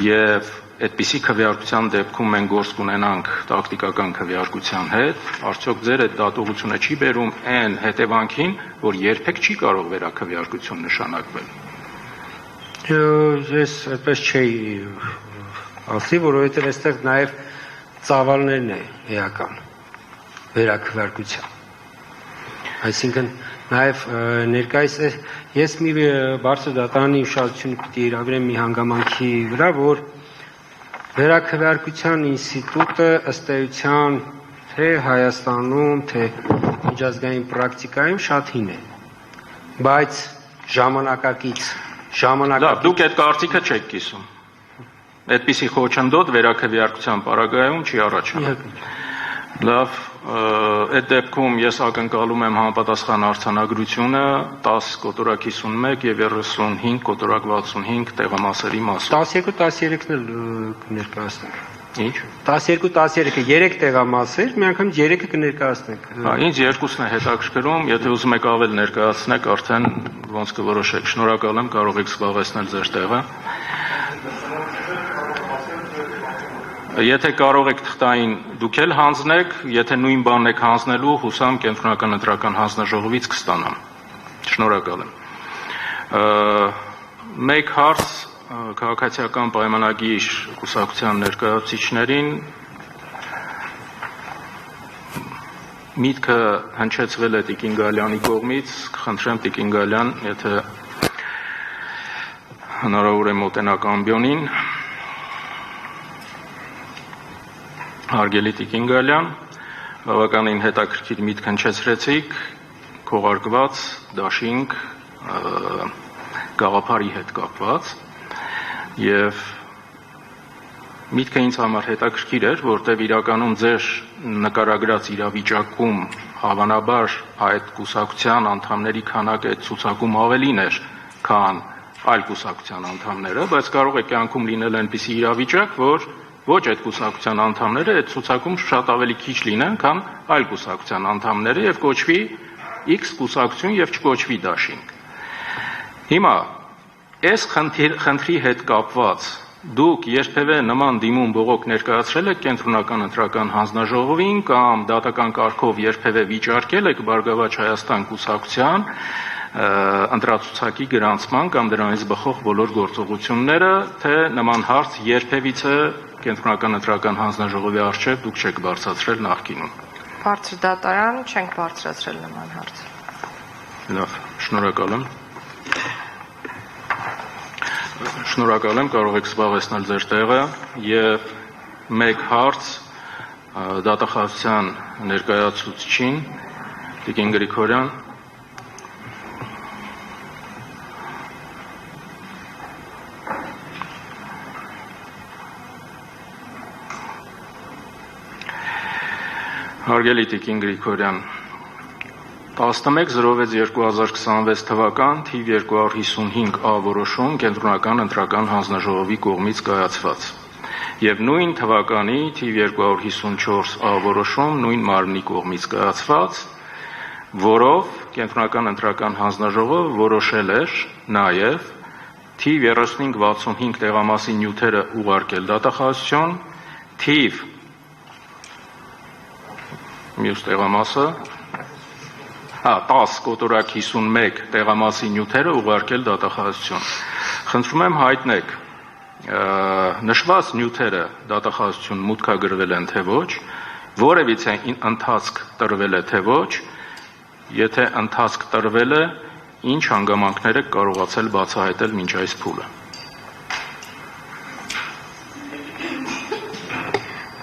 եւ այդպիսի քվեարկության դեպքում մենք գործ կունենանք տակտիկական քվեարկության հետ, արդյոք ձեր այդ դատողությունը չի բերում այն հետևանքին, որ երբեք չի կարող վերաքվեարկություն նշանակվել։ Ես այդպես չէի ասի, որովհետեւ այստեղ նաեւ ծավալներն է էական վերաքվեարկության։ Այսինքն նաև ներկայիս ես մի բարձր դատարանի ուշադրությունը պիտի հրավիրեմ մի հանգամանքի վրա, որ վերաքվեարկության ինստիտուտը ըստ էության թե Հայաստանում, թե միջազգային պրակտիկայում շատ հին է, բայց ժամանակակից դուք այդ կարծիքը չեք կիսում։ Այդպիսի խոչընդոտ վերաքվեարկության պարագայում չի առաջանում։ Լավ, այդ դեպքում ես ակնկալում եմ համապատասխան արձանագրությունը 10 կոտորակ 51 եւ 35 կոտորակ 65 տեղամասերի մասով։ 12-13-ն էլ կներկայացնենք։ Ինչ? 12-13-ը 3 տեղամասեր, մի անգամ 3-ը կներկայացնենք։ Ինձ երկուսն է հետաքրքրում, եթե ուզում եք ավել ներկայացնեք, արդեն ոնց կորոշեք։ Շնորհակալ եմ, կարող եք զբաղեցնել ձեր տեղը։ Եթե կարող եք թղթային դուք էլ հանձնեք, եթե նույն բանն եք հանձնելու, հուսամ կենտրոնական ընտրական հանձնաժողովից կստանամ։ Շնորհակալ եմ։ Մեկ հարց քաղաքացիական պայմանագիր կուսակցության ներկայացուցիչներին միտքը հնչեցվել է Տիկին Գալյանի կողմից, կխնդրեմ Տիկին Գալյան, եթե հնարավոր է մոտենաք ամբիոնին։ Հարգելի Տիկին Գալյան, բավականին հետաքրքիր միտք հնչեցրեցիք քողարկված դաշինք գաղափարի հետ կապված եւ միտքը ինձ համար հետաքրքիր էր, որտեղ իրականում ձեր նկարագրած իրավիճակում հավանաբար այդ կուսակցության անդամների քանակը այդ ցուցակում ավելին էր, քան այլ կուսակցության անդամները, բայց կարող է կյանքում լինել այնպիսի իրավիճակ, որ ոչ այդ կուսակցության անդամները այդ ցուցակում շատ ավելի քիչ լինեն, քան այլ կուսակցության անդամները եւ կոչվի X կուսակցություն եւ չկոչվի դաշինք։ Հիմա այս խնդրի հետ կապված դուք երբևէ նման դիմում բողոք ներկայացրել եք կենտրոնական ընտրական հանձնաժողովին կամ դատական կարգով երբևէ վիճարկել եք Բարգավաճ Հայաստան կուսակցության ընտրացուցակի գրանցման կամ դրանից բխող բոլոր գործողությունները, թե նման հարց երբևիցե կենտրոնական ընտրական հանձնաժողովի առջև դուք չեք բարձրացրել նախկինում։ Բարձր դատարան չենք բարձրացրել նման հարց։ Լավ, շնորհակալ եմ։ Շնորհակալ եմ, կարող եք զբաղեցնել ձեր տեղը եւ մեկ հարց դատախազության ներկայացուցչին Տիկին Գրիգորյան։ Հարգելի Տիկին Գրիգորյան, 11.06.2026 թվական թիվ 255 A որոշում կենտրոնական ընտրական հանձնաժողովի կողմից կայացված եւ նույն թվականի թիվ 254 A որոշում նույն մարմնի կողմից կայացված, որով կենտրոնական ընտրական հանձնաժողովը որոշել էր նաեւ թիվ 3565 տեղամասի նյութերը ուղարկել դատախազություն, թիվ մյուս տեղամասը 10 կոտորակ 51 տեղամասի նյութերը ուղարկել դատախազություն։ Խնդրում եմ հայտնեք, նշված նյութերը դատախազություն մուտքագրվել են թե ոչ, որևիցե ընթացք տրվել է թե ոչ, եթե ընթացք տրվել է, ինչ հանգամանքներ եք կարողացել բացահայտել մինչ այս փուլը։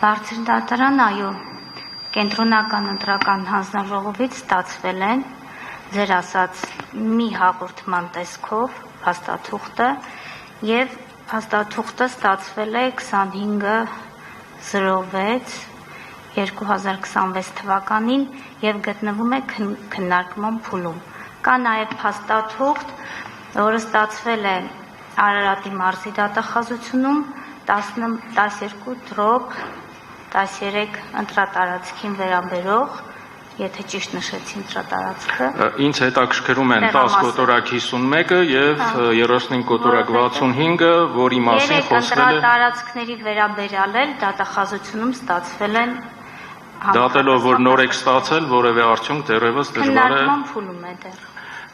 Բարձր դատարան, այո, կենտրոնական ընտրական հանձնաժողովից ստացվել են ձեր ասած մի հաղորդման տեսքով փաստաթուղթը եւ փաստաթուղթը ստացվել է 25.06.2026 թվականին եւ գտնվում է քննարկման փուլում։ Կա նաեւ փաստաթուղթ, որը ստացվել է Արարատի մարզի դատախազությունում 12/13 ընտրատարածքին վերաբերող, եթե ճիշտ նշեցի ընտրատարածքը։ Ինձ հետաքրքրում են 10 կոտորակ 51-ը եւ 35 կոտորակ 65-ը, որի մասին խոսվել է։ Ընտրատարածքների վերաբերյալ էլ դատախազությունում ստացվել են դատելով, որ նոր եք ստացել, որևէ արդյունք դեռևս դժվար է։ Քննարկման փուլում է դեռ։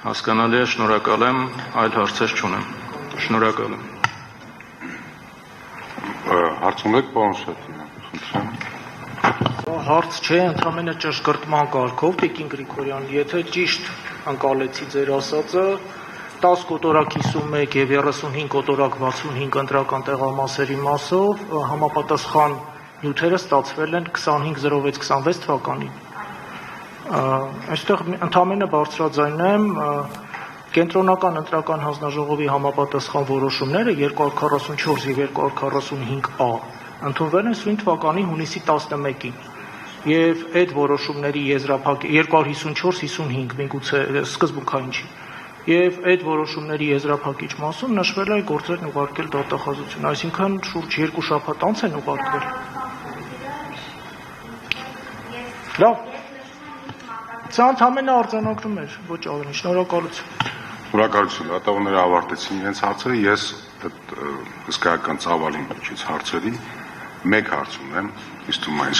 Հասկանալի է, շնորհակալ եմ, այլ հարցեր չունեմ։ Շնորհակալ եմ։ Հարց ունեք, պարոն Շատյան, խնդրեմ։ Հարց չէ, ընդհանրապես ճշգրտման կարգով, Տիկին Գրիգորյան, եթե ճիշտ ընկալեցի ձեր ասածը, 10 կոտորակ 51 եւ 35 կոտորակ 65 ընտրական տեղամասերի մասով համապատասխան նյութերը ստացվել են 25.06.26 թվականին։ Այստեղ ընդհանրապես բարձրաձայնեմ կենտրոնական ընտրական հանձնաժողովի համապատասխան որոշումները 244 եւ 245A ընդունվել են սույն թվականի հունիսի 11-ին եւ այդ որոշումների եզրափակի 254-55 միգուցե սկզբունքային չի եւ այդ որոշումների եզրափակիչ մասում նշվել է գործերն ուղարկել դատախազություն, այսինքն շուրջ 2 շաբաթ անց են ուղարկվել։ Լավ։ Սա ընդհանրապես արձանագրում էր, ոչ ավելի, շնորհակալություն։ Շնորհակալություն, դատավորները ավարտեցին իրենց հարցերը, ես հսկայական ծավալին հարցերի մեկ հարց ունեմ, իսկ